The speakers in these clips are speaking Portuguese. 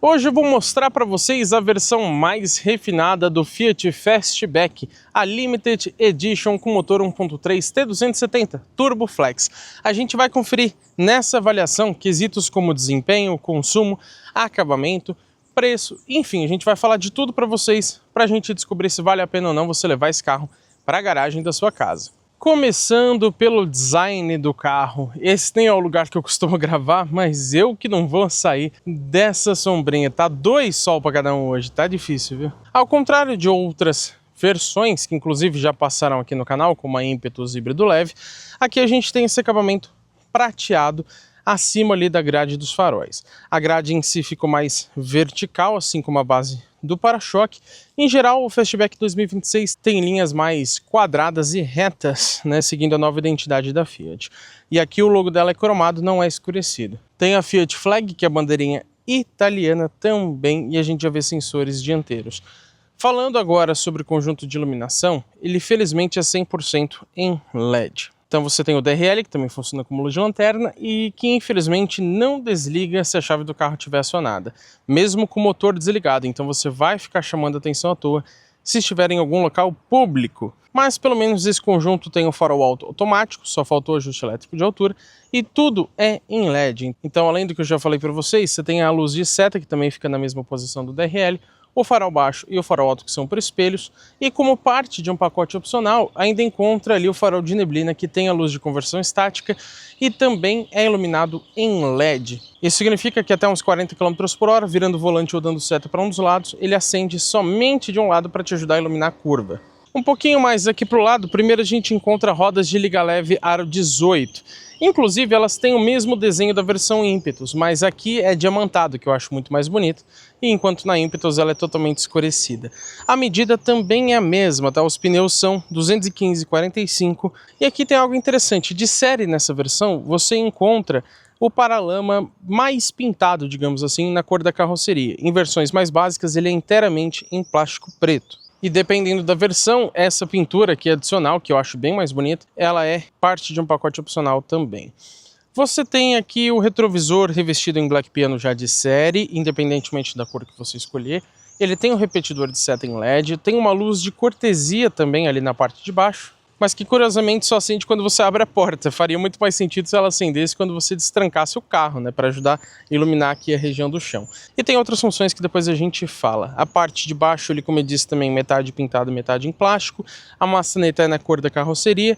Hoje eu vou mostrar para vocês a versão mais refinada do Fiat Fastback, a Limited Edition com motor 1.3 T270 Turbo Flex. A gente vai conferir nessa avaliação quesitos como desempenho, consumo, acabamento, preço, enfim, a gente vai falar de tudo para vocês, para a gente descobrir se vale a pena ou não você levar esse carro para a garagem da sua casa. Começando pelo design do carro, esse nem é o lugar que eu costumo gravar, mas eu que não vou sair dessa sombrinha, tá 2 sol para cada um hoje, tá difícil, viu? Ao contrário de outras versões, que inclusive já passaram aqui no canal, como a Impetus híbrido leve, aqui a gente tem esse acabamento prateado acima ali da grade dos faróis. A grade em si ficou mais vertical, assim como a base do para-choque. Em geral, o Fastback 2026 tem linhas mais quadradas e retas, né, seguindo a nova identidade da Fiat. E aqui o logo dela é cromado, não é escurecido. Tem a Fiat Flag, que é a bandeirinha italiana também, e a gente já vê sensores dianteiros. Falando agora sobre o conjunto de iluminação, ele felizmente é 100% em LED. Então você tem o DRL, que também funciona como luz de lanterna e que infelizmente não desliga se a chave do carro estiver acionada, mesmo com o motor desligado. Então você vai ficar chamando atenção à toa se estiver em algum local público. Mas pelo menos esse conjunto tem o farol alto automático, só faltou ajuste elétrico de altura e tudo é em LED. Então, além do que eu já falei para vocês, você tem a luz de seta, que também fica na mesma posição do DRL, o farol baixo e o farol alto, que são por espelhos, e como parte de um pacote opcional, ainda encontra ali o farol de neblina, que tem a luz de conversão estática e também é iluminado em LED. Isso significa que até uns 40 km por hora, virando o volante ou dando seta para um dos lados, ele acende somente de um lado para te ajudar a iluminar a curva. Um pouquinho mais aqui para o lado, primeiro a gente encontra rodas de liga leve aro 18. Inclusive elas têm o mesmo desenho da versão Impetus, mas aqui é diamantado, que eu acho muito mais bonito, e enquanto na Impetus ela é totalmente escurecida. A medida também é a mesma, tá? Os pneus são 215/45, e aqui tem algo interessante, de série nessa versão você encontra o paralama mais pintado, digamos assim, na cor da carroceria. Em versões mais básicas ele é inteiramente em plástico preto. E dependendo da versão, essa pintura aqui adicional, que eu acho bem mais bonita, ela é parte de um pacote opcional também. Você tem aqui o retrovisor revestido em black piano já de série, independentemente da cor que você escolher. Ele tem um repetidor de seta em LED, tem uma luz de cortesia também ali na parte de baixo, mas que curiosamente só acende quando você abre a porta. Faria muito mais sentido se ela acendesse quando você destrancasse o carro, né, para ajudar a iluminar aqui a região do chão. E tem outras funções que depois a gente fala. A parte de baixo, ele, como eu disse, também metade pintado, metade em plástico. A maçaneta é na cor da carroceria.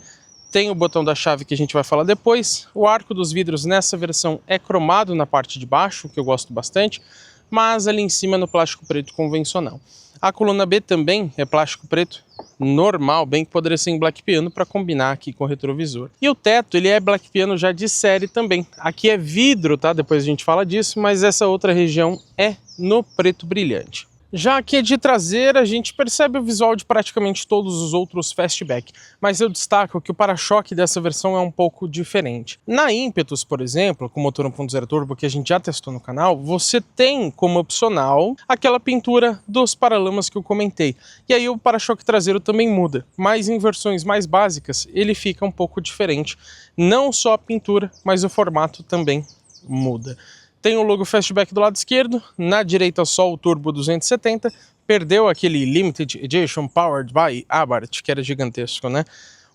Tem o botão da chave que a gente vai falar depois. O arco dos vidros nessa versão é cromado na parte de baixo, que eu gosto bastante, mas ali em cima no plástico preto convencional. A coluna B também é plástico preto normal, bem que poderia ser em black piano para combinar aqui com o retrovisor. E o teto, ele é black piano já de série também. Aqui é vidro, tá? Depois a gente fala disso, mas essa outra região é no preto brilhante. Já aqui de traseira, a gente percebe o visual de praticamente todos os outros Fastback, mas eu destaco que o para-choque dessa versão é um pouco diferente. Na Impetus, por exemplo, com motor 1.0 turbo, que a gente já testou no canal, você tem como opcional aquela pintura dos paralamas que eu comentei. E aí o para-choque traseiro também muda, mas em versões mais básicas ele fica um pouco diferente. Não só a pintura, mas o formato também muda. Tem o logo Fastback do lado esquerdo, na direita só o Turbo 270, perdeu aquele Limited Edition Powered by Abarth, que era gigantesco, né?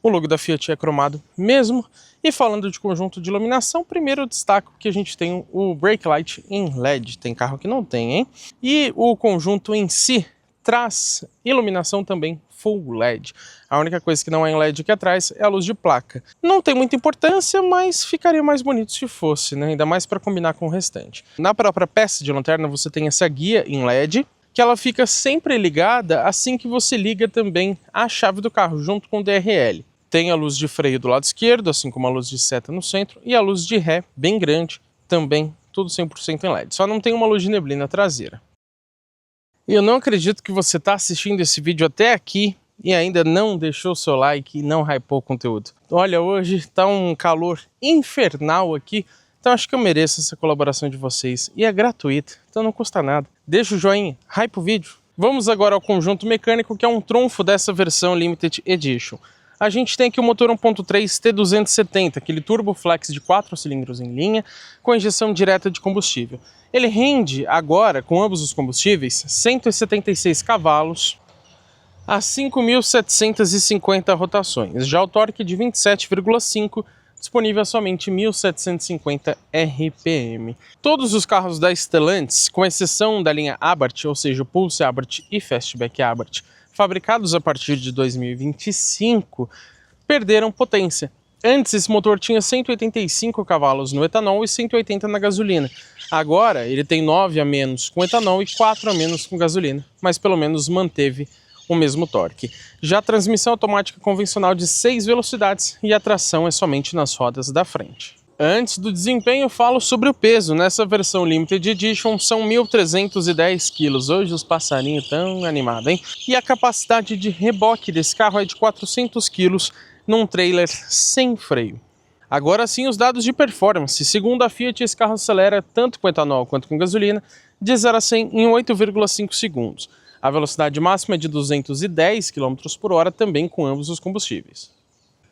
O logo da Fiat é cromado mesmo. E falando de conjunto de iluminação, primeiro eu destaco que a gente tem o Brake Light em LED, tem carro que não tem, hein? E o conjunto em si traz iluminação também Full LED. A única coisa que não é em LED aqui atrás é a luz de placa. Não tem muita importância, mas ficaria mais bonito se fosse, né? Ainda mais para combinar com o restante. Na própria peça de lanterna você tem essa guia em LED, que ela fica sempre ligada assim que você liga também a chave do carro, junto com o DRL. Tem a luz de freio do lado esquerdo, assim como a luz de seta no centro, e a luz de ré, bem grande, também tudo 100% em LED. Só não tem uma luz de neblina traseira. E eu não acredito que você está assistindo esse vídeo até aqui e ainda não deixou seu like e não hypou o conteúdo. Olha, hoje está um calor infernal aqui, então acho que eu mereço essa colaboração de vocês. E é gratuita, então não custa nada. Deixa o joinha, hype o vídeo. Vamos agora ao conjunto mecânico, que é um trunfo dessa versão Limited Edition. a gente tem aqui o motor 1.3 T270, aquele Turbo Flex de 4 cilindros em linha, com injeção direta de combustível. Ele rende agora, com ambos os combustíveis, 176 cavalos a 5.750 rotações. Já o torque de 27,5 disponível a somente 1.750 RPM. Todos os carros da Stellantis, com exceção da linha Abarth, ou seja, o Pulse Abarth e Fastback Abarth, fabricados a partir de 2025, perderam potência. Antes esse motor tinha 185 cavalos no etanol e 180 na gasolina. Agora ele tem 9 a menos com etanol e 4 a menos com gasolina, mas pelo menos manteve o mesmo torque. Já a transmissão automática convencional de 6 velocidades e a tração é somente nas rodas da frente. Antes do desempenho, falo sobre o peso. Nessa versão Limited Edition são 1.310 kg. Hoje os passarinhos estão animados, hein? E a capacidade de reboque desse carro é de 400 kg num trailer sem freio. Agora sim, os dados de performance. Segundo a Fiat, esse carro acelera tanto com etanol quanto com gasolina de 0 a 100 em 8,5 segundos. A velocidade máxima é de 210 km por hora, também com ambos os combustíveis.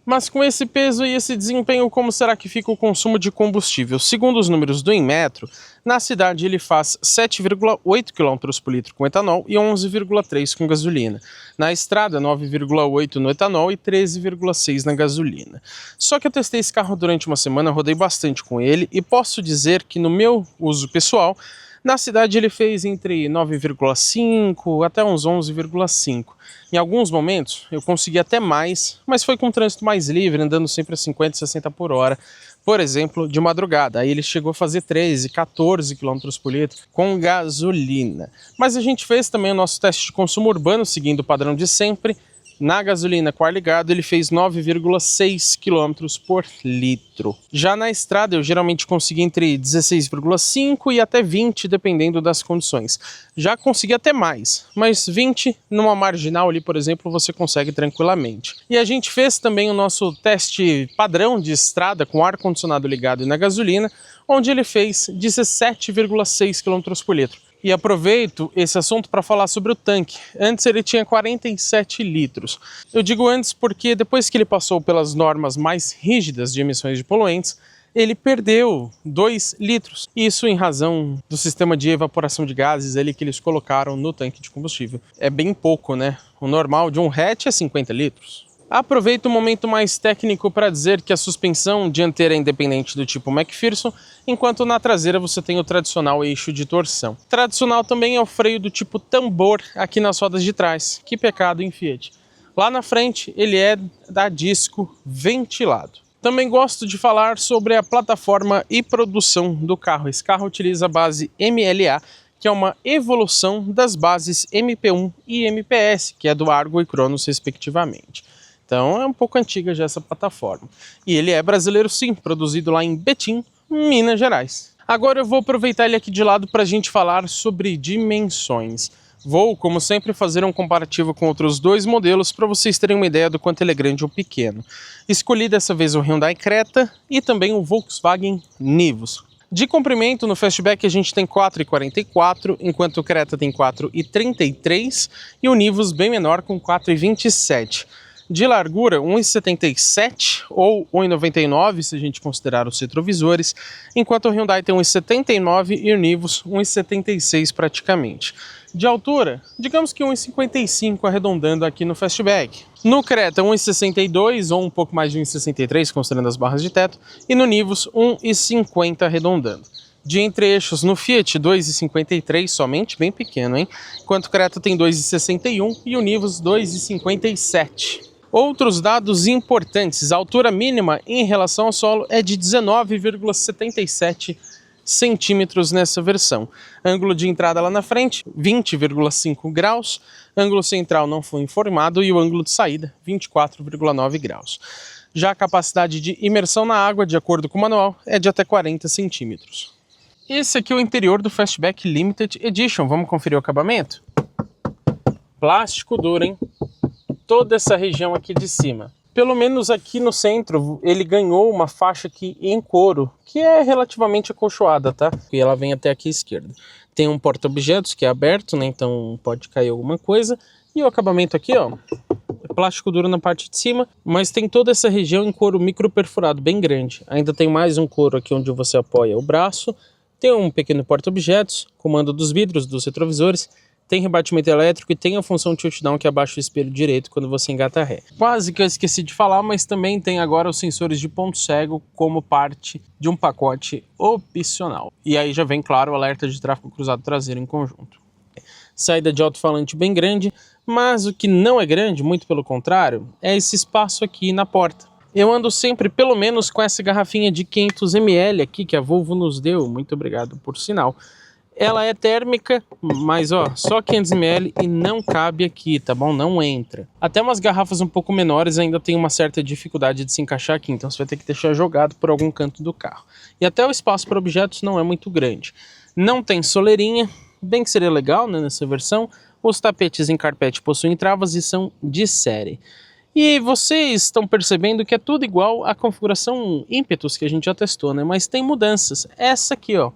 Mas com esse peso e esse desempenho, como será que fica o consumo de combustível? Segundo os números do Inmetro, na cidade ele faz 7,8 km por litro com etanol e 11,3 com gasolina. Na estrada, 9,8 no etanol e 13,6 na gasolina. Só que eu testei esse carro durante uma semana, rodei bastante com ele e posso dizer que no meu uso pessoal, na cidade ele fez entre 9,5 até uns 11,5. Em alguns momentos eu consegui até mais, mas foi com um trânsito mais livre, andando sempre a 50, 60 por hora. Por exemplo, de madrugada, aí ele chegou a fazer 13, 14 km por litro com gasolina. Mas a gente fez também o nosso teste de consumo urbano, seguindo o padrão de sempre. Na gasolina com ar ligado ele fez 9,6 km por litro. Já na estrada eu geralmente consegui entre 16,5 e até 20, dependendo das condições. Já consegui até mais, mas 20 numa marginal ali, por exemplo, você consegue tranquilamente. E a gente fez também o nosso teste padrão de estrada com ar-condicionado ligado e na gasolina, onde ele fez 17,6 km por litro. E aproveito esse assunto para falar sobre o tanque. Antes ele tinha 47 litros. Eu digo antes porque depois que ele passou pelas normas mais rígidas de emissões de poluentes, ele perdeu 2 litros. Isso em razão do sistema de evaporação de gases ali que eles colocaram no tanque de combustível. É bem pouco, né? O normal de um hatch é 50 litros. Aproveito o momento mais técnico para dizer que a suspensão dianteira é independente do tipo McPherson, enquanto na traseira você tem o tradicional eixo de torção. Tradicional também é o freio do tipo tambor aqui nas rodas de trás, que pecado em Fiat. Lá na frente ele é da disco ventilado. Também gosto de falar sobre a plataforma e produção do carro. Esse carro utiliza a base MLA, que é uma evolução das bases MP1 e MPS, que é do Argo e Cronos respectivamente. Então é um pouco antiga já essa plataforma. E ele é brasileiro sim, produzido lá em Betim, Minas Gerais. Agora eu vou aproveitar ele aqui de lado para a gente falar sobre dimensões. Vou, como sempre, fazer um comparativo com outros dois modelos para vocês terem uma ideia do quanto ele é grande ou pequeno. Escolhi dessa vez o Hyundai Creta e também o Volkswagen Nivus. De comprimento, no Fastback a gente tem 4,44, enquanto o Creta tem 4,33 e o Nivus bem menor com 4,27. De largura, 1,77 ou 1,99 se a gente considerar os retrovisores, enquanto o Hyundai tem 1,79 e o Nivus 1,76 praticamente. De altura, digamos que 1,55 arredondando aqui no Fastback. No Creta, 1,62 ou um pouco mais de 1,63 considerando as barras de teto, e no Nivus 1,50 arredondando. De entre-eixos no Fiat, 2,53 somente, bem pequeno, hein? Enquanto o Creta tem 2,61 e o Nivus 2,57. Outros dados importantes, a altura mínima em relação ao solo é de 19,77 centímetros nessa versão. Ângulo de entrada lá na frente, 20,5 graus, ângulo central não foi informado e o ângulo de saída, 24,9 graus. Já a capacidade de imersão na água, de acordo com o manual, é de até 40 centímetros. Esse aqui é o interior do Fastback Limited Edition. Vamos conferir o acabamento? Plástico duro, hein? Toda essa região aqui de cima. Pelo menos aqui no centro, ele ganhou uma faixa aqui em couro, que é relativamente acolchoada, tá? E ela vem até aqui à esquerda. Tem um porta-objetos que é aberto, né? Então pode cair alguma coisa. E o acabamento aqui, ó, é plástico duro na parte de cima, mas tem toda essa região em couro micro perfurado bem grande. Ainda tem mais um couro aqui onde você apoia o braço, tem um pequeno porta-objetos, comando dos vidros, dos retrovisores, tem rebatimento elétrico e tem a função tilt-down que abaixa o espelho direito quando você engata ré. Quase que eu esqueci de falar, mas também tem agora os sensores de ponto cego como parte de um pacote opcional. E aí já vem, claro, o alerta de tráfego cruzado traseiro em conjunto. Saída de alto-falante bem grande, mas o que não é grande, muito pelo contrário, é esse espaço aqui na porta. Eu ando sempre pelo menos com essa garrafinha de 500 ml aqui que a Volvo nos deu, muito obrigado por sinal. Ela é térmica, mas ó, só 500 ml e não cabe aqui, tá bom? Não entra. Até umas garrafas um pouco menores ainda tem uma certa dificuldade de se encaixar aqui, então você vai ter que deixar jogado por algum canto do carro. E até o espaço para objetos não é muito grande. Não tem soleirinha, bem que seria legal, né, nessa versão. Os tapetes em carpete possuem travas e são de série. E vocês estão percebendo que é tudo igual à configuração ímpetus que a gente já testou, né? Mas tem mudanças. Essa aqui, ó.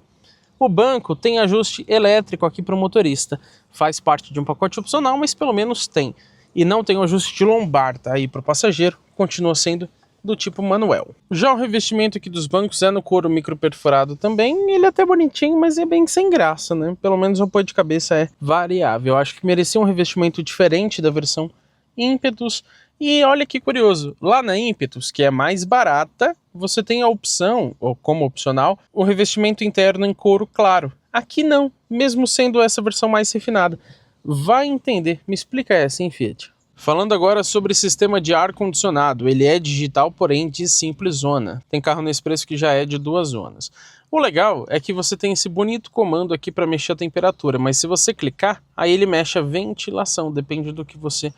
O banco tem ajuste elétrico aqui para o motorista. Faz parte de um pacote opcional, mas pelo menos tem. E não tem o ajuste de lombar, tá? Aí para o passageiro, continua sendo do tipo manual. Já o revestimento aqui dos bancos é no couro micro perfurado também. Ele é até bonitinho, mas é bem sem graça, né? Pelo menos o apoio de cabeça é variável. Eu acho que merecia um revestimento diferente da versão Impetus. E olha que curioso, lá na Impetus, que é mais barata, você tem a opção, ou como opcional, o revestimento interno em couro claro. Aqui não, mesmo sendo essa versão mais refinada. Vai entender, me explica essa, hein, Fiat? Falando agora sobre sistema de ar-condicionado, ele é digital, porém de simples zona. Tem carro nesse preço que já é de 2 zonas. O legal é que você tem esse bonito comando aqui para mexer a temperatura, mas se você clicar, aí ele mexe a ventilação, depende do que você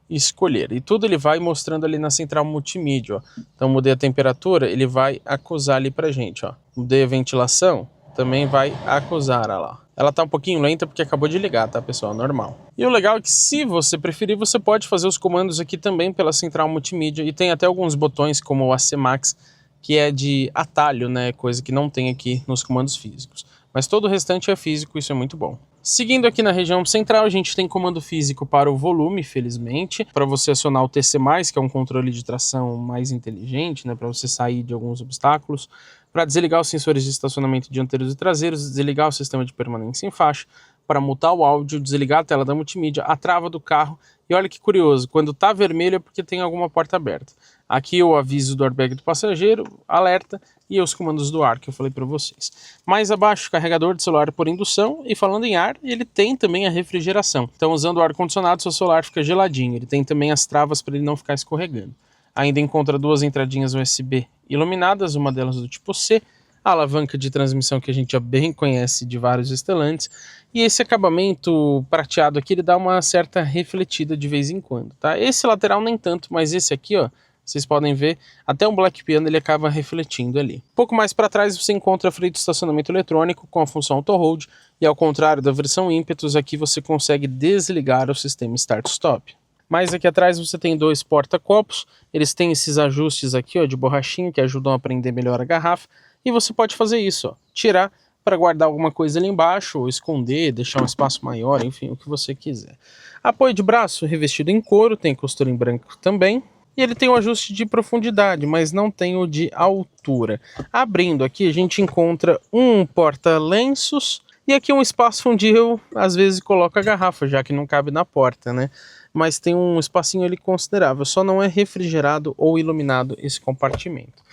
escolher. E tudo ele vai mostrando ali na central multimídia, ó. Então mudei a temperatura, ele vai acusar ali pra gente, ó. Mudei a ventilação, também vai acusar, ó lá. Ela tá um pouquinho lenta porque acabou de ligar, tá, pessoal? Normal. E o legal é que se você preferir, você pode fazer os comandos aqui também pela central multimídia e tem até alguns botões como o AC Max, que é de atalho, né? Coisa que não tem aqui nos comandos físicos. Mas todo o restante é físico, isso é muito bom. Seguindo aqui na região central, a gente tem comando físico para o volume, felizmente, para você acionar o TC+, que é um controle de tração mais inteligente, né, para você sair de alguns obstáculos, para desligar os sensores de estacionamento dianteiros e traseiros, desligar o sistema de permanência em faixa, para mutar o áudio, desligar a tela da multimídia, a trava do carro, e olha que curioso, quando está vermelho é porque tem alguma porta aberta. Aqui o aviso do airbag do passageiro, alerta, e os comandos do ar que eu falei para vocês. Mais abaixo, carregador de celular por indução, e falando em ar, ele tem também a refrigeração. Então usando o ar-condicionado, seu celular fica geladinho. Ele tem também as travas para ele não ficar escorregando. Ainda encontra 2 entradinhas USB iluminadas, uma delas do tipo C, a alavanca de transmissão que a gente já bem conhece de vários estelantes, e esse acabamento prateado aqui, ele dá uma certa refletida de vez em quando, tá? Esse lateral nem tanto, mas esse aqui, ó, vocês podem ver, até um Black Piano ele acaba refletindo ali. Um pouco mais para trás você encontra freio de estacionamento eletrônico com a função Auto Hold, e ao contrário da versão Impetus, aqui você consegue desligar o sistema Start-Stop. Mais aqui atrás você tem 2 porta-copos, eles têm esses ajustes aqui, ó, de borrachinha que ajudam a prender melhor a garrafa, e você pode fazer isso, ó, tirar para guardar alguma coisa ali embaixo, ou esconder, deixar um espaço maior, enfim, o que você quiser. Apoio de braço revestido em couro, tem costura em branco também. E ele tem o ajuste de profundidade, mas não tem o de altura. Abrindo aqui, a gente encontra um porta-lenços e aqui um espaço onde eu, às vezes, coloco a garrafa, já que não cabe na porta, né? Mas tem um espacinho ali considerável, só não é refrigerado ou iluminado esse compartimento.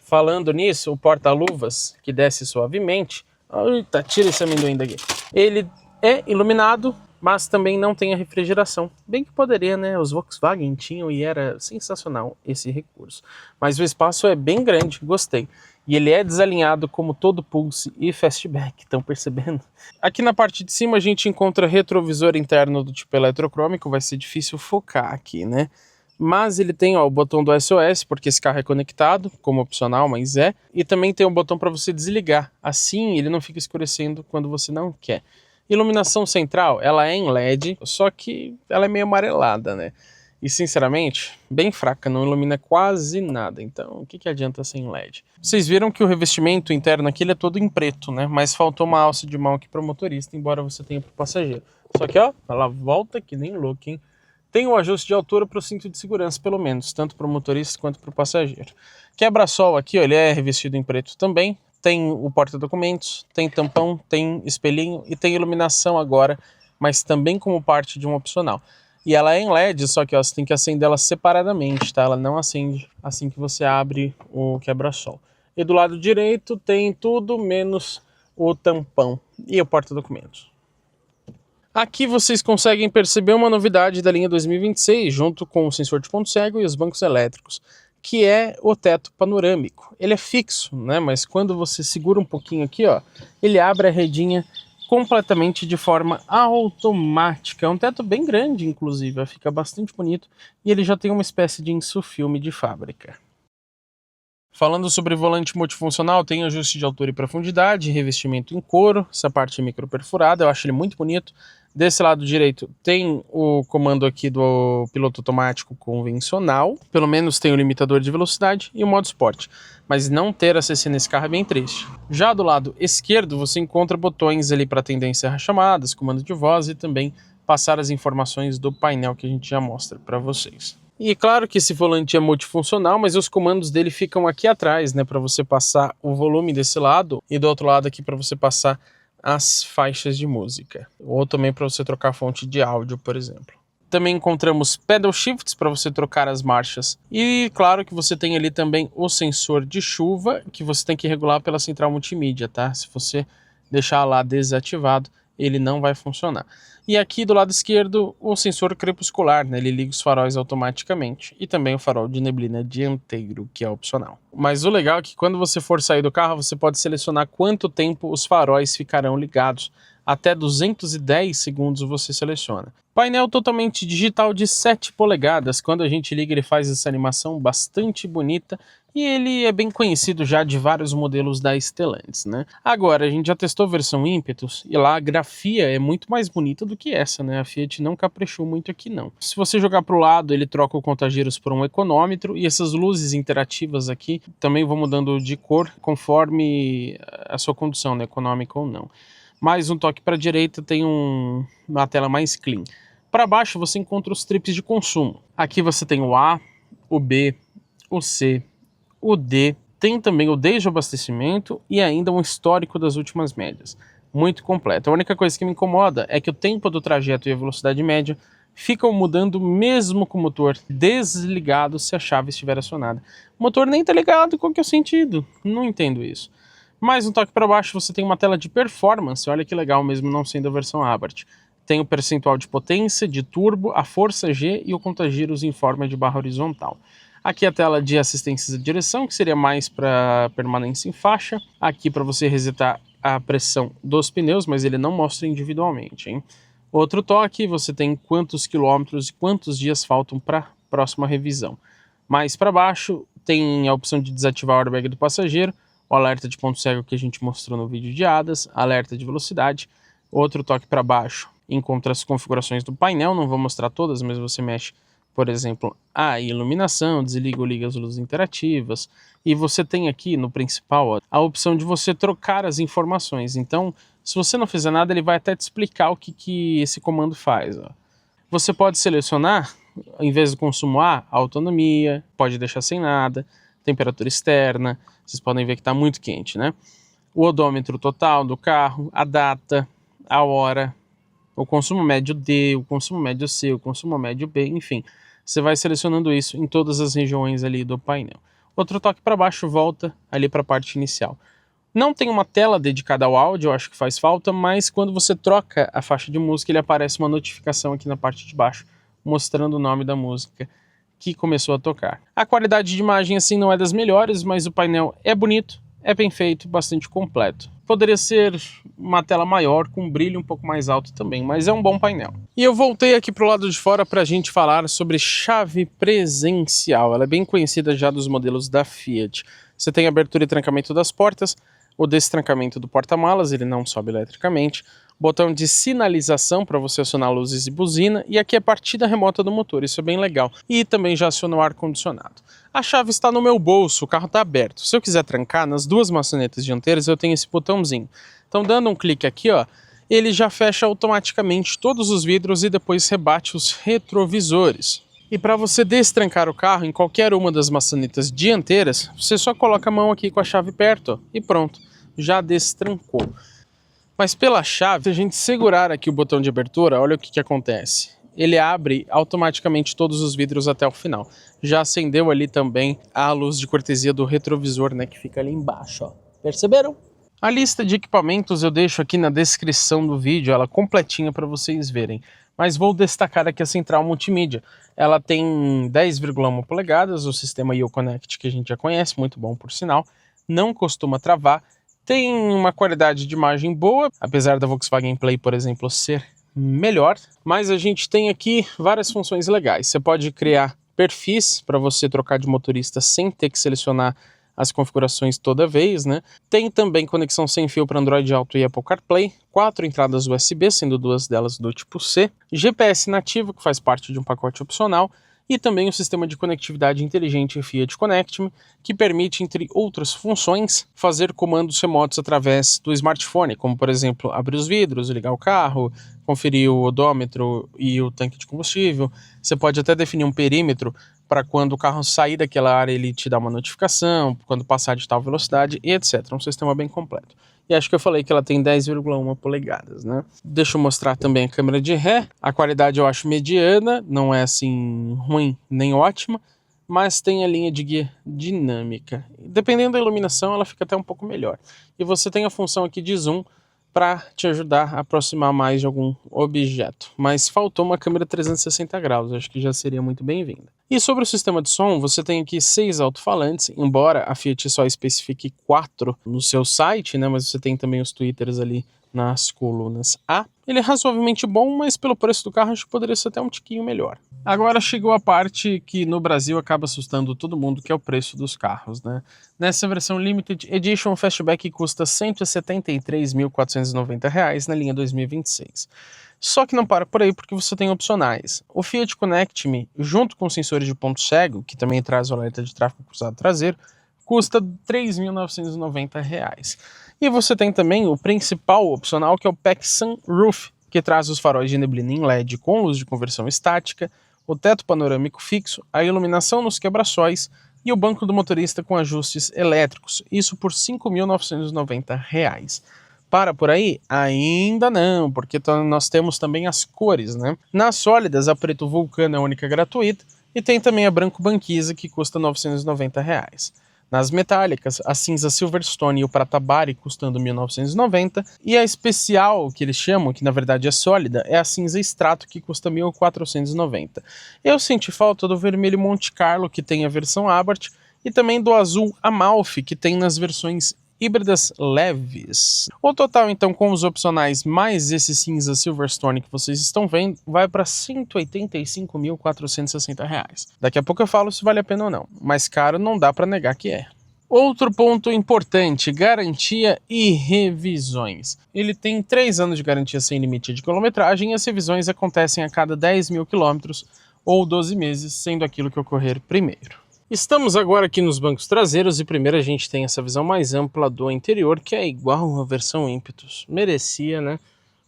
Falando nisso, o porta-luvas, que desce suavemente... Eita, tira esse amendoim daqui. Ele é iluminado, mas também não tem a refrigeração. Bem que poderia, né? Os Volkswagen tinham e era sensacional esse recurso. Mas o espaço é bem grande, gostei. E ele é desalinhado como todo Pulse e Fastback, estão percebendo? Aqui na parte de cima a gente encontra retrovisor interno do tipo eletrocrômico, vai ser difícil focar aqui, né? Mas ele tem, ó, o botão do SOS, porque esse carro é conectado, como opcional, mas é. E também tem um botão para você desligar. Assim ele não fica escurecendo quando você não quer. Iluminação central, ela é em LED, só que ela é meio amarelada, né? E sinceramente, bem fraca, não ilumina quase nada. Então, o que adianta ser em LED? Vocês viram que o revestimento interno aqui ele é todo em preto, né? Mas faltou uma alça de mão aqui para o motorista, embora você tenha para o passageiro. Só que, ó, ela volta que nem louca, hein? tem o ajuste de altura para o cinto de segurança, pelo menos, tanto para o motorista quanto para o passageiro. Quebra-sol aqui, ó, ele é revestido em preto também, tem o porta-documentos, tem tampão, tem espelhinho e tem iluminação agora, mas também como parte de um opcional. E ela é em LED, só que ó, você tem que acender ela separadamente, tá? Ela não acende assim que você abre o quebra-sol. E do lado direito tem tudo menos o tampão e o porta-documentos. Aqui vocês conseguem perceber uma novidade da linha 2026, junto com o sensor de ponto cego e os bancos elétricos, que é o teto panorâmico. Ele é fixo, né? Mas quando você segura um pouquinho aqui, ó, ele abre a redinha completamente de forma automática. É um teto bem grande, inclusive, fica bastante bonito e ele já tem uma espécie de insufilme de fábrica. Falando sobre volante multifuncional, tem ajuste de altura e profundidade, revestimento em couro, essa parte é micro perfurada, eu acho ele muito bonito. Desse lado direito tem o comando aqui do piloto automático convencional, pelo menos tem o limitador de velocidade e o modo esporte, mas não ter ACC nesse carro é bem triste. Já do lado esquerdo você encontra botões ali para atender encerra-chamadas, comando de voz e também passar as informações do painel que a gente já mostra para vocês. E claro que esse volante é multifuncional, mas os comandos dele ficam aqui atrás, né, para você passar o volume desse lado e do outro lado aqui para você passar as faixas de música, ou também para você trocar a fonte de áudio, por exemplo. Também encontramos pedal shifts para você trocar as marchas e claro que você tem ali também o sensor de chuva que você tem que regular pela central multimídia, tá? Se você deixar lá desativado, ele não vai funcionar. E aqui do lado esquerdo, o sensor crepuscular, né? Ele liga os faróis automaticamente. E também o farol de neblina dianteiro, que é opcional. Mas o legal é que quando você for sair do carro, você pode selecionar quanto tempo os faróis ficarão ligados. Até 210 segundos você seleciona. Painel totalmente digital de 7 polegadas. Quando a gente liga, ele faz essa animação bastante bonita. E ele é bem conhecido já de vários modelos da Stellantis, né? Agora, a gente já testou a versão Impetus e lá a grafia é muito mais bonita do que essa, né? A Fiat não caprichou muito aqui, não. Se você jogar para o lado, ele troca o contagiros por um econômetro e essas luzes interativas aqui também vão mudando de cor conforme a sua condução, né? Econômica ou não. Mais um toque para a direita tem uma tela mais clean. Para baixo você encontra os trips de consumo. Aqui você tem o A, o B, o C, o D, tem também o desde o abastecimento e ainda um histórico das últimas médias. Muito completo. A única coisa que me incomoda é que o tempo do trajeto e a velocidade média ficam mudando mesmo com o motor desligado se a chave estiver acionada. O motor nem está ligado, qual que é o sentido? Não entendo isso. Mais um toque para baixo você tem uma tela de performance, olha que legal mesmo não sendo a versão Abarth. Tem o percentual de potência, de turbo, a força G e o contagiros em forma de barra horizontal. Aqui a tela de assistência de direção, que seria mais para permanência em faixa. Aqui para você resetar a pressão dos pneus, mas ele não mostra individualmente, hein? Outro toque, você tem quantos quilômetros e quantos dias faltam para a próxima revisão. Mais para baixo tem a opção de desativar o airbag do passageiro, o alerta de ponto cego que a gente mostrou no vídeo de hadas, alerta de velocidade. Outro toque para baixo encontra as configurações do painel, não vou mostrar todas, mas você mexe, por exemplo, a iluminação, desliga ou liga as luzes interativas. E você tem aqui no principal ó, a opção de você trocar as informações. Então, se você não fizer nada, ele vai até te explicar o que esse comando faz. Ó. Você pode selecionar, em vez do consumo A, a autonomia, pode deixar sem nada, temperatura externa, vocês podem ver que está muito quente, né? O odômetro total do carro, a data, a hora, o consumo médio D, o consumo médio C, o consumo médio B, enfim. Você vai selecionando isso em todas as regiões ali do painel. Outro toque para baixo volta ali para a parte inicial. Não tem uma tela dedicada ao áudio, eu acho que faz falta, mas quando você troca a faixa de música, ele aparece uma notificação aqui na parte de baixo, mostrando o nome da música que começou a tocar. A qualidade de imagem assim não é das melhores, mas o painel é bonito, é bem feito, bastante completo. Poderia ser uma tela maior, com um brilho um pouco mais alto também, mas é um bom painel. E eu voltei aqui para o lado de fora para a gente falar sobre chave presencial. Ela é bem conhecida já dos modelos da Fiat. Você tem abertura e trancamento das portas, o destrancamento do porta-malas, ele não sobe eletricamente, botão de sinalização para você acionar luzes e buzina, e aqui é partida remota do motor, isso é bem legal. E também já aciona o ar-condicionado. A chave está no meu bolso, o carro está aberto. Se eu quiser trancar, nas duas maçanetas dianteiras eu tenho esse botãozinho. Então dando um clique aqui, ó, ele já fecha automaticamente todos os vidros e depois rebate os retrovisores. E para você destrancar o carro em qualquer uma das maçanetas dianteiras, você só coloca a mão aqui com a chave perto, ó, e pronto, já destrancou. Mas pela chave, se a gente segurar aqui o botão de abertura, olha o que acontece. Ele abre automaticamente todos os vidros até o final. Já acendeu ali também a luz de cortesia do retrovisor, né, que fica ali embaixo, ó. Perceberam? A lista de equipamentos eu deixo aqui na descrição do vídeo, ela completinha para vocês verem. Mas vou destacar aqui a central multimídia. Ela tem 10,1 polegadas, o sistema Uconnect que a gente já conhece, muito bom por sinal. Não costuma travar. Tem uma qualidade de imagem boa, apesar da Volkswagen Play, por exemplo, ser melhor. Mas a gente tem aqui várias funções legais. Você pode criar perfis para você trocar de motorista sem ter que selecionar as configurações toda vez, né? Tem também conexão sem fio para Android Auto e Apple CarPlay, 4 entradas USB, sendo 2 delas do tipo C, GPS nativo, que faz parte de um pacote opcional, e também o sistema de conectividade inteligente Fiat Connect Me, que permite, entre outras funções, fazer comandos remotos através do smartphone, como por exemplo, abrir os vidros, ligar o carro, conferir o odômetro e o tanque de combustível. Você pode até definir um perímetro para quando o carro sair daquela área ele te dá uma notificação, quando passar de tal velocidade e etc. É um sistema bem completo. E acho que eu falei que ela tem 10,1 polegadas, né? Deixa eu mostrar também a câmera de ré. A qualidade eu acho mediana, não é assim ruim nem ótima, mas tem a linha de guia dinâmica. Dependendo da iluminação, ela fica até um pouco melhor. E você tem a função aqui de zoom para te ajudar a aproximar mais de algum objeto. Mas faltou uma câmera 360 graus, acho que já seria muito bem-vinda. E sobre o sistema de som, você tem aqui 6 alto-falantes, embora a Fiat só especifique 4 no seu site, né, mas você tem também os tweeters ali nas colunas A. Ele é razoavelmente bom, mas pelo preço do carro acho que poderia ser até um tiquinho melhor. Agora chegou a parte que no Brasil acaba assustando todo mundo, que é o preço dos carros, né? Nessa versão Limited Edition, o Fastback custa R$ 173.490 na linha 2026. Só que não para por aí, porque você tem opcionais. O Fiat Connect Me, junto com sensores de ponto cego, que também traz o alerta de tráfego cruzado traseiro, custa R$ 3.990. E você tem também o principal opcional, que é o Pack Sunroof, que traz os faróis de neblina em LED com luz de conversão estática, o teto panorâmico fixo, a iluminação nos quebra-sóis e o banco do motorista com ajustes elétricos, isso por R$ 5.990. Para por aí? Ainda não, porque nós temos também as cores, né? Nas sólidas, a preto Vulcano é a única gratuita, e tem também a branco Banquisa, que custa R$ 990. Nas metálicas, a cinza Silverstone e o prata Bari custando R$ 1.990, e a especial, que eles chamam, que na verdade é sólida, é a cinza Strato, que custa R$ 1.490. Eu senti falta do vermelho Monte Carlo, que tem a versão Abarth, e também do azul Amalfi, que tem nas versões híbridas leves. O total, então, com os opcionais mais esse cinza Silverstone que vocês estão vendo, vai para R$ 185.460. Daqui a pouco eu falo se vale a pena ou não, mas caro não dá para negar que é. Outro ponto importante, garantia e revisões. Ele tem 3 anos de garantia sem limite de quilometragem e as revisões acontecem a cada 10.000 quilômetros ou 12 meses, sendo aquilo que ocorrer primeiro. Estamos agora aqui nos bancos traseiros e primeiro a gente tem essa visão mais ampla do interior, que é igual à versão Impetus. Merecia, né,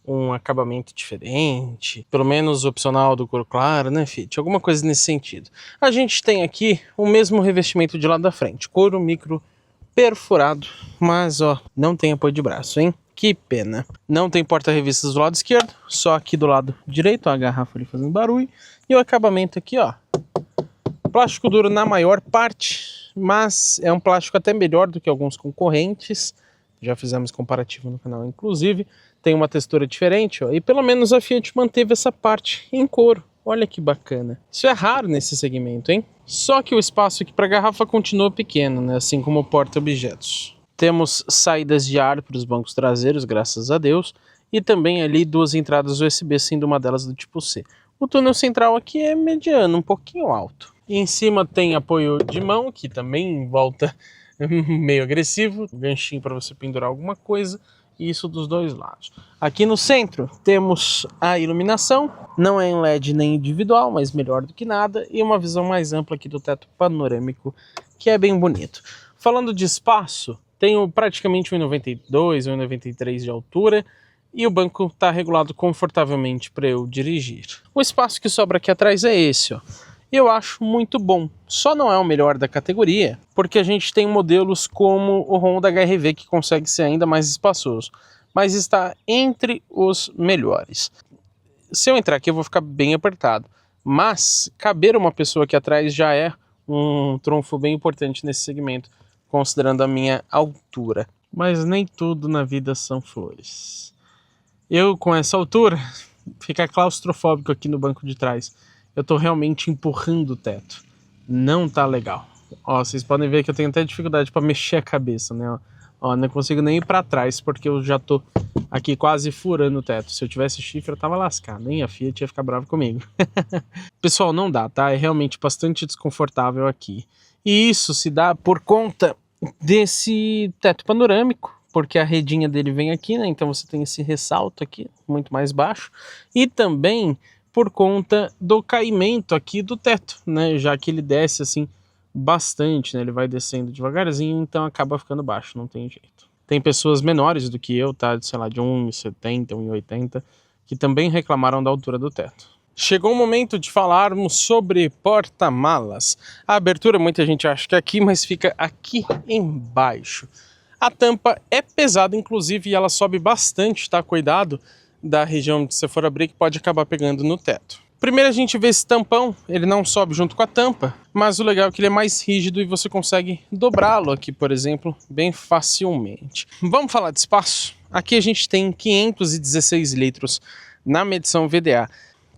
um acabamento diferente, pelo menos opcional do cor claro, né, Fiat? Alguma coisa nesse sentido. A gente tem aqui o mesmo revestimento de lado da frente, couro micro perfurado, mas ó, não tem apoio de braço, hein? Que pena. Não tem porta-revistas do lado esquerdo, só aqui do lado direito, a garrafa ali fazendo barulho, e o acabamento aqui, ó. Plástico duro na maior parte, mas é um plástico até melhor do que alguns concorrentes. Já fizemos comparativo no canal, inclusive. Tem uma textura diferente, ó, e pelo menos a Fiat manteve essa parte em couro. Olha que bacana. Isso é raro nesse segmento, hein? Só que o espaço aqui para a garrafa continua pequeno, né? Assim como o porta-objetos. Temos saídas de ar para os bancos traseiros, graças a Deus, e também ali 2 entradas USB, sendo uma delas do tipo C. O túnel central aqui é mediano, um pouquinho alto. E em cima tem apoio de mão, que também volta meio agressivo, ganchinho para você pendurar alguma coisa, e isso dos dois lados. Aqui no centro temos a iluminação, não é em LED nem individual, mas melhor do que nada, e uma visão mais ampla aqui do teto panorâmico, que é bem bonito. Falando de espaço, tenho praticamente 1,92, 1,93 de altura, e o banco está regulado confortavelmente para eu dirigir. O espaço que sobra aqui atrás é esse, ó. Eu acho muito bom. Só não é o melhor da categoria, porque a gente tem modelos como o Honda HR-V que consegue ser ainda mais espaçoso, mas está entre os melhores. Se eu entrar aqui eu vou ficar bem apertado, mas caber uma pessoa aqui atrás já é um trunfo bem importante nesse segmento, considerando a minha altura. Mas nem tudo na vida são flores. Eu, com essa altura, fica claustrofóbico aqui no banco de trás. Eu tô realmente empurrando o teto. Não tá legal. Ó, vocês podem ver que eu tenho até dificuldade para mexer a cabeça, né? Ó, não consigo nem ir para trás porque eu já tô aqui quase furando o teto. Se eu tivesse chifre eu tava lascado, nem a Fiat ia ficar brava comigo. Pessoal, não dá, tá? É realmente bastante desconfortável aqui. E isso se dá por conta desse teto panorâmico, porque a redinha dele vem aqui, né? Então você tem esse ressalto aqui, muito mais baixo. E também por conta do caimento aqui do teto, né? Já que ele desce assim bastante, né? Ele vai descendo devagarzinho, então acaba ficando baixo, não tem jeito. Tem pessoas menores do que eu, tá? Sei lá, de 1,70, 1,80, que também reclamaram da altura do teto. Chegou o momento de falarmos sobre porta-malas. A abertura muita gente acha que é aqui, mas fica aqui embaixo. A tampa é pesada, inclusive, e ela sobe bastante, tá? Cuidado da região onde você for abrir, que pode acabar pegando no teto. Primeiro a gente vê esse tampão, ele não sobe junto com a tampa, mas o legal é que ele é mais rígido e você consegue dobrá-lo aqui, por exemplo, bem facilmente. Vamos falar de espaço? Aqui a gente tem 516 litros na medição VDA,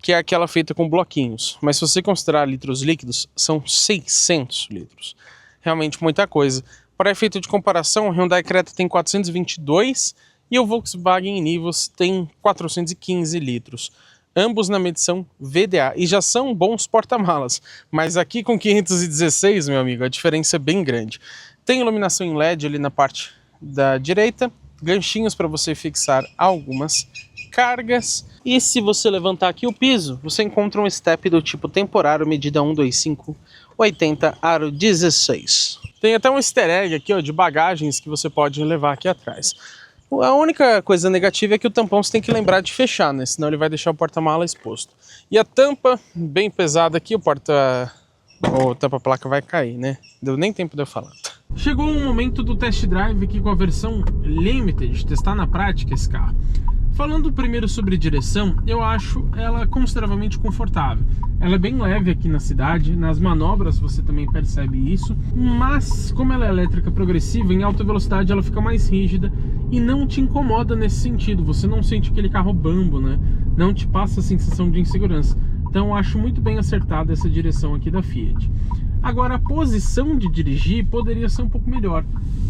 que é aquela feita com bloquinhos, mas se você considerar litros líquidos, são 600 litros. Realmente muita coisa. Para efeito de comparação, o Hyundai Creta tem 422 e o Volkswagen Nivus tem 415 litros. Ambos na medição VDA e já são bons porta-malas, mas aqui com 516, meu amigo, a diferença é bem grande. Tem iluminação em LED ali na parte da direita, ganchinhos para você fixar algumas cargas, e se você levantar aqui o piso, você encontra um step do tipo temporário, medida 125, 80 aro 16. Tem até um easter egg aqui, ó, de bagagens que você pode levar aqui atrás. A única coisa negativa é que o tampão você tem que lembrar de fechar, né? Senão ele vai deixar o porta-mala exposto. E a tampa, bem pesada aqui, o tampa-placa vai cair, né? Deu nem tempo de eu falar. Chegou o momento do test drive aqui com a versão Limited, testar na prática esse carro. Falando primeiro sobre direção, eu acho ela consideravelmente confortável. Ela é bem leve aqui na cidade, nas manobras você também percebe isso, mas como ela é elétrica progressiva, em alta velocidade ela fica mais rígida e não te incomoda nesse sentido, você não sente aquele carro bambo, né? Não te passa a sensação de insegurança. Então eu acho muito bem acertada essa direção aqui da Fiat. Agora, a posição de dirigir poderia ser um pouco melhor.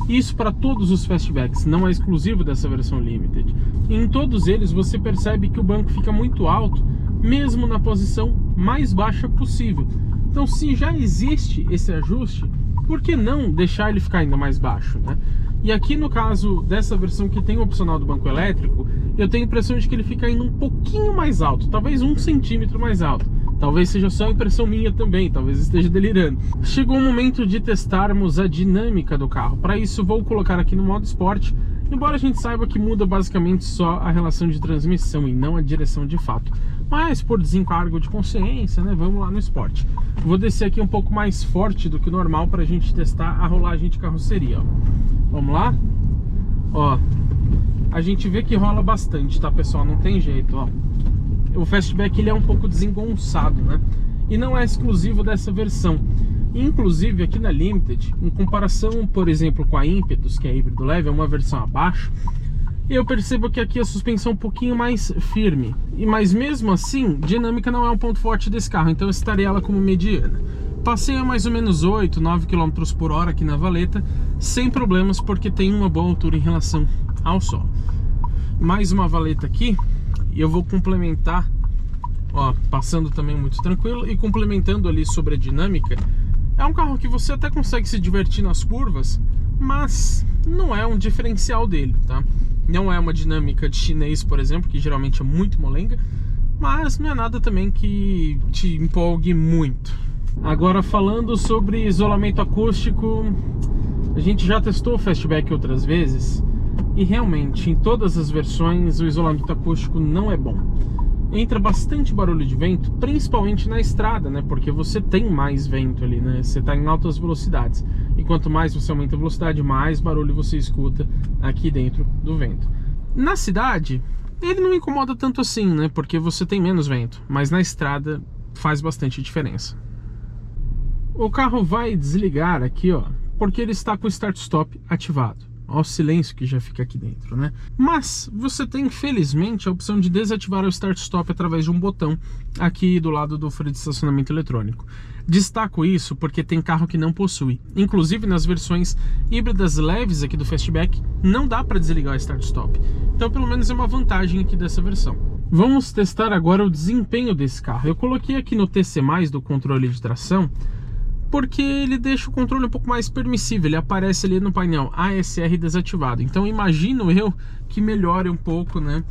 Isso para todos os fastbacks, não é exclusivo dessa versão Limited. E em todos eles você percebe que o banco fica muito alto, mesmo na posição mais baixa possível. Então, se já existe esse ajuste, por que não deixar ele ficar ainda mais baixo, né? E aqui no caso dessa versão que tem o opcional do banco elétrico, eu tenho a impressão de que ele fica indo um pouquinho mais alto, talvez 1 centímetro mais alto. Talvez seja só impressão minha também, talvez esteja delirando. Chegou o momento de testarmos a dinâmica do carro. Para isso vou colocar aqui no modo Sport, embora a gente saiba que muda basicamente só a relação de transmissão e não a direção de fato. Mas por desencargo de consciência, né, vamos lá no Sport. Vou descer aqui um pouco mais forte do que o normal para a gente testar a rolagem de carroceria. Ó. Vamos lá? Ó, a gente vê que rola bastante, tá, pessoal? Não tem jeito, ó. O fastback ele é um pouco desengonçado, né? E não é exclusivo dessa versão. Inclusive aqui na Limited, em comparação, por exemplo, com a Impetus, que é híbrido leve, é uma versão abaixo, eu percebo que aqui a suspensão é um pouquinho mais firme. Mas mesmo assim, dinâmica não é um ponto forte desse carro, então eu estaria ela como mediana. Passei a mais ou menos 8, 9 km por hora aqui na valeta, sem problemas, porque tem uma boa altura em relação ao solo. Mais uma valeta aqui. E eu vou complementar, ó, passando também muito tranquilo e complementando ali sobre a dinâmica. É um carro que você até consegue se divertir nas curvas, mas não é um diferencial dele, tá? Não é uma dinâmica de chinês, por exemplo, que geralmente é muito molenga, mas não é nada também que te empolgue muito. Agora, falando sobre isolamento acústico, a gente já testou o fastback outras vezes E realmente, em todas as versões, o isolamento acústico não é bom. Entra bastante barulho de vento, principalmente na estrada, né? Porque você tem mais vento ali, né? Você está em altas velocidades. E quanto mais você aumenta a velocidade, mais barulho você escuta aqui dentro do vento. Na cidade, ele não incomoda tanto assim, né? Porque você tem menos vento. Mas na estrada faz bastante diferença. O carro vai desligar aqui, ó, porque ele está com o start-stop ativado. Olha o silêncio que já fica aqui dentro, né? Mas você tem, felizmente, a opção de desativar o start-stop através de um botão aqui do lado do freio de estacionamento eletrônico. Destaco isso porque tem carro que não possui. Inclusive, nas versões híbridas leves aqui do Fastback, não dá para desligar o start-stop. Então, pelo menos é uma vantagem aqui dessa versão. Vamos testar agora o desempenho desse carro. Eu coloquei aqui no TC+, do controle de tração, porque ele deixa o controle um pouco mais permissível, ele aparece ali no painel ASR desativado. Então imagino eu que melhore um pouco, né,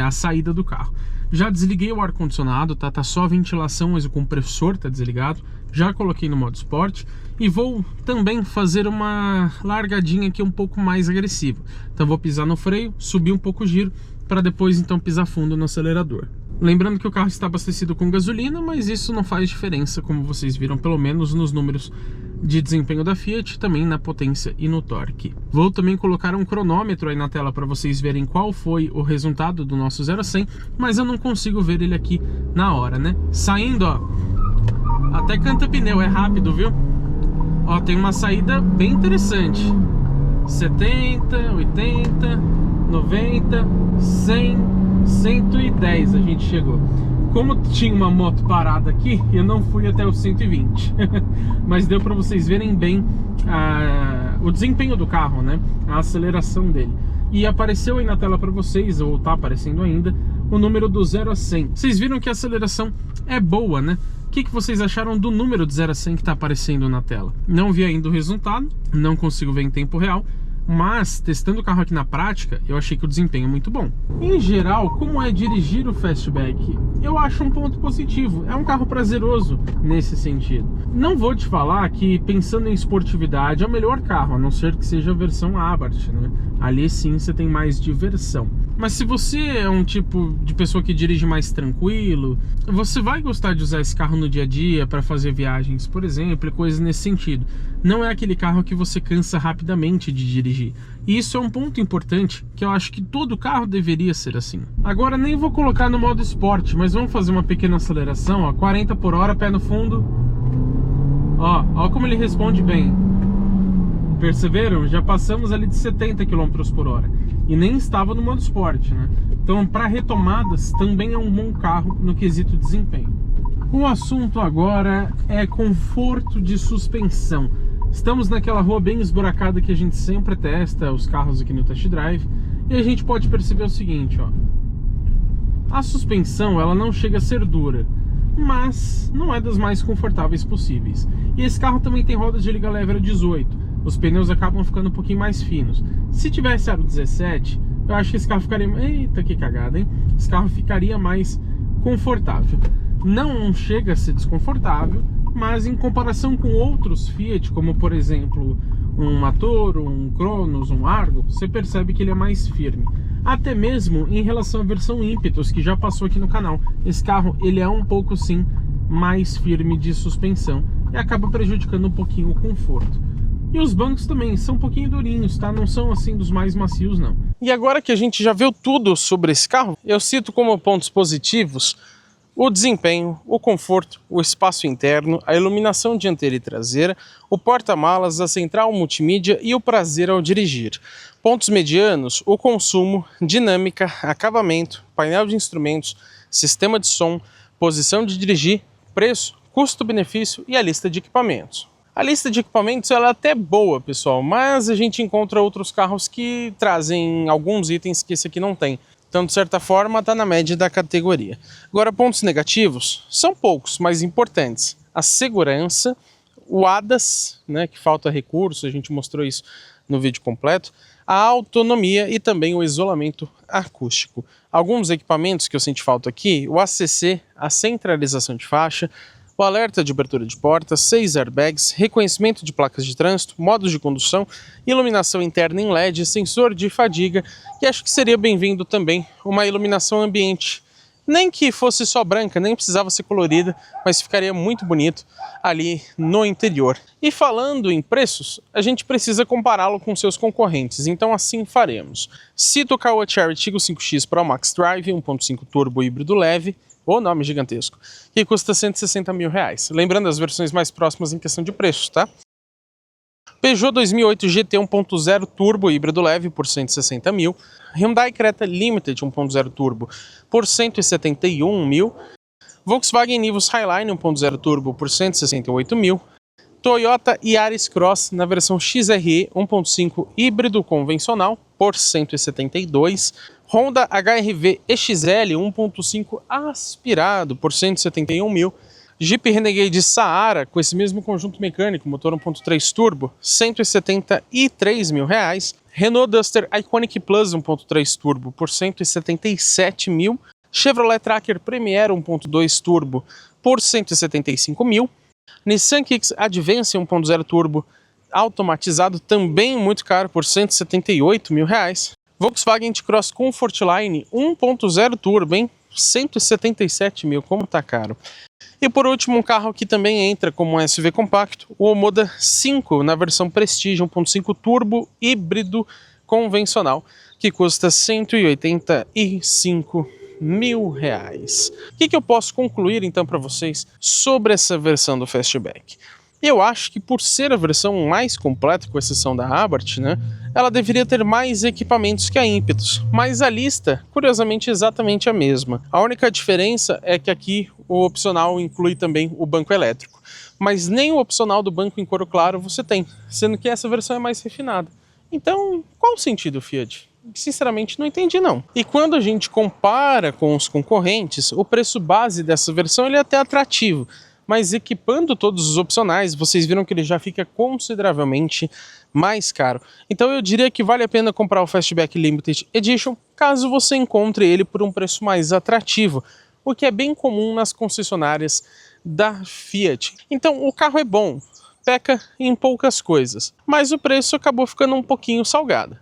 a saída do carro. Já desliguei o ar-condicionado, tá só a ventilação, mas o compressor tá desligado. Já coloquei no modo Sport e vou também fazer uma largadinha aqui um pouco mais agressiva. Então vou pisar no freio, subir um pouco o giro, para depois então pisar fundo no acelerador. Lembrando que o carro está abastecido com gasolina, mas isso não faz diferença, como vocês viram, pelo menos nos números de desempenho da Fiat, também na potência e no torque. Vou também colocar um cronômetro aí na tela para vocês verem qual foi o resultado do nosso 0 a 100, mas eu não consigo ver ele aqui na hora, né? Saindo, ó, até canta pneu, é rápido, viu? Ó, tem uma saída bem interessante. 70, 80, 90, 100... 110 a gente chegou. Como tinha uma moto parada aqui, eu não fui até os 120. Mas deu para vocês verem bem o desempenho do carro, né? A aceleração dele. E apareceu aí na tela para vocês, ou tá aparecendo ainda, o número do 0 a 100. Vocês viram que a aceleração é boa, né? O que vocês acharam do número de 0 a 100 que está aparecendo na tela? Não vi ainda o resultado, não consigo ver em tempo real, mas testando o carro aqui na prática, eu achei que o desempenho é muito bom. Em geral, como é dirigir o Fastback? Eu acho um ponto positivo. É um carro prazeroso nesse sentido. Não vou te falar que, pensando em esportividade, é o melhor carro, a não ser que seja a versão Abarth, né? Ali sim você tem mais diversão. Mas se você é um tipo de pessoa que dirige mais tranquilo, você vai gostar de usar esse carro no dia a dia para fazer viagens, por exemplo, e coisas nesse sentido. Não é aquele carro que você cansa rapidamente de dirigir. E isso é um ponto importante, que eu acho que todo carro deveria ser assim. Agora nem vou colocar no modo Sport, mas vamos fazer uma pequena aceleração, ó, 40 por hora, pé no fundo. Ó como ele responde bem. Perceberam? Já passamos ali de 70 km por hora. E nem estava no modo Sport, né? Então, para retomadas, também é um bom carro no quesito desempenho. O assunto agora é conforto de suspensão. Estamos naquela rua bem esburacada que a gente sempre testa os carros aqui no Test Drive. E a gente pode perceber o seguinte, ó. A suspensão, ela não chega a ser dura, mas não é das mais confortáveis possíveis. E esse carro também tem rodas de liga leve 18. Os pneus acabam ficando um pouquinho mais finos. Se tivesse aro 17, eu acho que esse carro ficaria... Eita, que cagada, hein? Esse carro ficaria mais confortável. Não chega a ser desconfortável, mas em comparação com outros Fiat, como por exemplo um Matoro, um Cronos, um Argo, você percebe que ele é mais firme. Até mesmo em relação à versão Impetus, que já passou aqui no canal. Esse carro, ele é um pouco sim mais firme de suspensão e acaba prejudicando um pouquinho o conforto. E os bancos também são um pouquinho durinhos, tá? Não são assim dos mais macios, não. E agora que a gente já viu tudo sobre esse carro, eu cito como pontos positivos o desempenho, o conforto, o espaço interno, a iluminação dianteira e traseira, o porta-malas, a central multimídia e o prazer ao dirigir. Pontos medianos, o consumo, dinâmica, acabamento, painel de instrumentos, sistema de som, posição de dirigir, preço, custo-benefício e a lista de equipamentos. A lista de equipamentos ela é até boa, pessoal, mas a gente encontra outros carros que trazem alguns itens que esse aqui não tem. Então, de certa forma, está na média da categoria. Agora, pontos negativos são poucos, mas importantes. A segurança, o ADAS, né, que falta recurso, a gente mostrou isso no vídeo completo, a autonomia e também o isolamento acústico. Alguns equipamentos que eu senti falta aqui, o ACC, a centralização de faixa, o alerta de abertura de porta, 6 airbags, reconhecimento de placas de trânsito, modos de condução, iluminação interna em LED, sensor de fadiga e acho que seria bem-vindo também uma iluminação ambiente. Nem que fosse só branca, nem precisava ser colorida, mas ficaria muito bonito ali no interior. E falando em preços, a gente precisa compará-lo com seus concorrentes, então assim faremos. Cito o Caoa Chery Tiggo 5X Pro Max Drive 1.5 turbo híbrido leve, o nome gigantesco, que custa R$160 mil. Lembrando as versões mais próximas em questão de preços, tá? Peugeot 2008 GT 1.0 turbo híbrido leve por 160 mil, Hyundai Creta Limited 1.0 turbo por 171 mil, Volkswagen Nivus Highline 1.0 turbo por 168 mil, Toyota Yaris Cross na versão XRE 1.5 híbrido convencional por 172, Honda HR-V EXL 1.5 aspirado por 171 mil, Jeep Renegade Saara, com esse mesmo conjunto mecânico, motor 1.3 turbo, R$173 mil. Renault Duster Iconic Plus 1.3 turbo por 177 mil. Chevrolet Tracker Premier 1.2 turbo por 175 mil. Nissan Kicks Advance 1.0 turbo automatizado, também muito caro, por 178 mil. Volkswagen T-Cross Comfortline 1.0 turbo, hein? 177 mil, como tá caro. E por último, um carro que também entra como um SUV compacto, o Omoda 5 na versão Prestige 1.5 turbo híbrido convencional, que custa R$185 mil. O que eu posso concluir então para vocês sobre essa versão do Fastback? Eu acho que por ser a versão mais completa, com exceção da Abarth, né, ela deveria ter mais equipamentos que a Impetus, mas a lista, curiosamente, é exatamente a mesma. A única diferença é que aqui o opcional inclui também o banco elétrico, mas nem o opcional do banco em couro claro você tem, sendo que essa versão é mais refinada. Então, qual o sentido, Fiat? Sinceramente, não entendi não. E quando a gente compara com os concorrentes, o preço base dessa versão ele é até atrativo, mas equipando todos os opcionais, vocês viram que ele já fica consideravelmente mais caro. Então eu diria que vale a pena comprar o Fastback Limited Edition, caso você encontre ele por um preço mais atrativo, o que é bem comum nas concessionárias da Fiat. Então o carro é bom, peca em poucas coisas, mas o preço acabou ficando um pouquinho salgado.